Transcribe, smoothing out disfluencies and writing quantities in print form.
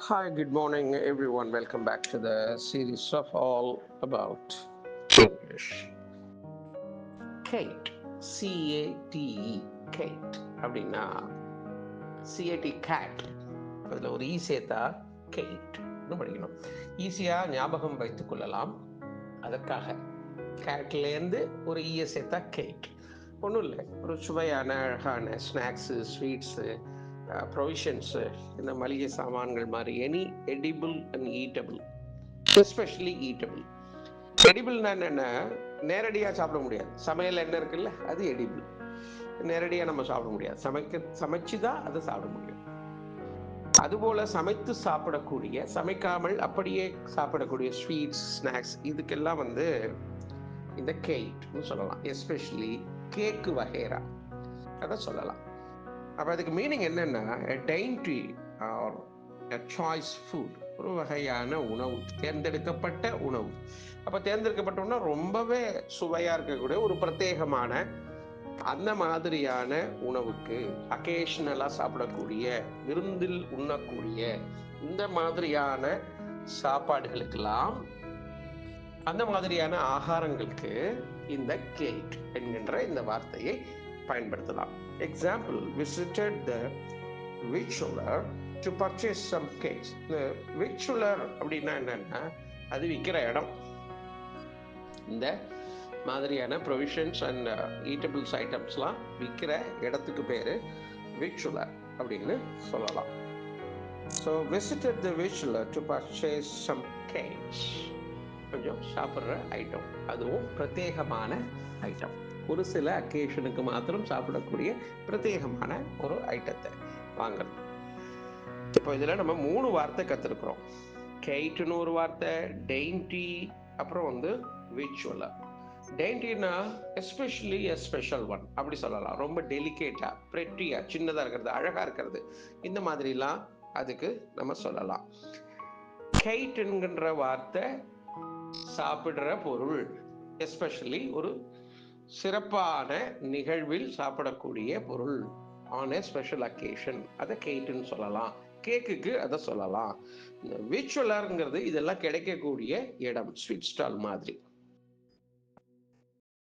Hi, good morning, everyone. Welcome back to the series of all about English. Kate, C-A-T-E, Kate அப்படின்னா C-A-T cat. அதில் ஒரு ஈ சேர்த்தா கேட்னு படிக்கணும். ஈஸியாக ஞாபகம் வைத்துக் கொள்ளலாம். அதற்காக கேட்லேருந்து ஒரு ஈயை சேர்த்தா கேட். ஒன்றும் இல்லை, ஒரு சுவையான அழகான ஸ்நாக்ஸு, ஸ்வீட்ஸு, ப்ரொவிஷன்ஸு, இந்த மளிகை சாமான்கள் மாதிரி any edible and eatable, especially eatable. எடிபிள்னா என்னென்ன, நேரடியாக சாப்பிட முடியாது. சமையல் என்ன இருக்குல்ல, அது எடிபிள். நேரடியாக நம்ம சாப்பிட முடியாது, சமைச்சு தான் அதை சாப்பிட முடியும். அதுபோல் சமைத்து சாப்பிடக்கூடிய, சமைக்காமல் அப்படியே சாப்பிடக்கூடிய ஸ்வீட்ஸ், ஸ்நாக்ஸ், இதுக்கெல்லாம் இந்த கேட்னு சொல்லலாம். எஸ்பெஷலி கேக்கு வகைரா அதை சொல்லலாம். அப்போ அதுக்கு மீனிங் என்னன்னா, dainty or a choice food, ஒரு வகையான உணவு, தேர்ந்தெடுக்கப்பட்ட உணவு. அப்போ தேர்ந்தெடுக்கப்பட்டோம்னா ரொம்பவே சுவையாக இருக்கக்கூடிய ஒரு பிரத்யேகமான அந்த மாதிரியான உணவுக்கு, அக்கேஷனலாக சாப்பிடக்கூடிய, விருந்தில் உண்ணக்கூடிய இந்த மாதிரியான சாப்பாடுகளுக்கெல்லாம், அந்த மாதிரியான ஆகாரங்களுக்கு இந்த கேட் என்கின்ற இந்த வார்த்தையை பயன்படுத்தலாம். Example, visited the victualler to purchase some cakes. The victualler அப்படின்னா என்னன்னா, அது விற்கிற இடம். இந்த மாதிரியான ப்ரொவிஷன்ஸ் அண்ட் ஈட்டபிள்ஸ் ஐட்டம்ஸ்லாம் விற்கிற இடத்துக்கு பேர் victualler அப்படின்னு சொல்லலாம். So visited the victualler to purchase some cakes. கொஞ்சம் சாப்பிட்ற ஐட்டம், அதுவும் பிரத்யேகமான ஐட்டம், ஒரு சில அக்கேஷனுக்கு மாத்திரம் சாப்பிடக்கூடிய பிரத்யேகமான ஒரு ஐட்டத்தை வாங்குறது. இப்போ இதில் நம்ம 3 வார்த்தை கற்றுருக்குறோம். கேட்னு ஒரு வார்த்தை, டெயின்டி, அப்புறம் விச்சுவலர். டெயின்டினா எஸ்பெஷலி எ ஸ்பெஷல் ஒன் அப்படி சொல்லலாம். ரொம்ப டெலிகேட்டாக, ப்ரெட்டியாக, சின்னதாக இருக்கிறது, அழகாக இருக்கிறது, இந்த மாதிரிலாம் அதுக்கு நம்ம சொல்லலாம். கேட் என்கின்ற வார்த்தை சாப்பிடுற பொருள், எஸ்பெஷலி ஒரு சிறப்பான நிகழ்வில் சாப்பிடக்கூடிய பொருள், ஆன் ஏ ஸ்பெஷல் அக்கேஷன், அதை கேட்டுன்னு சொல்லலாம். கேக்குக்கு அதை சொல்லலாம். இந்த விச்சுவலர்ங்கிறது இதெல்லாம் கிடைக்கக்கூடிய இடம், ஸ்வீட் ஸ்டால் மாதிரி.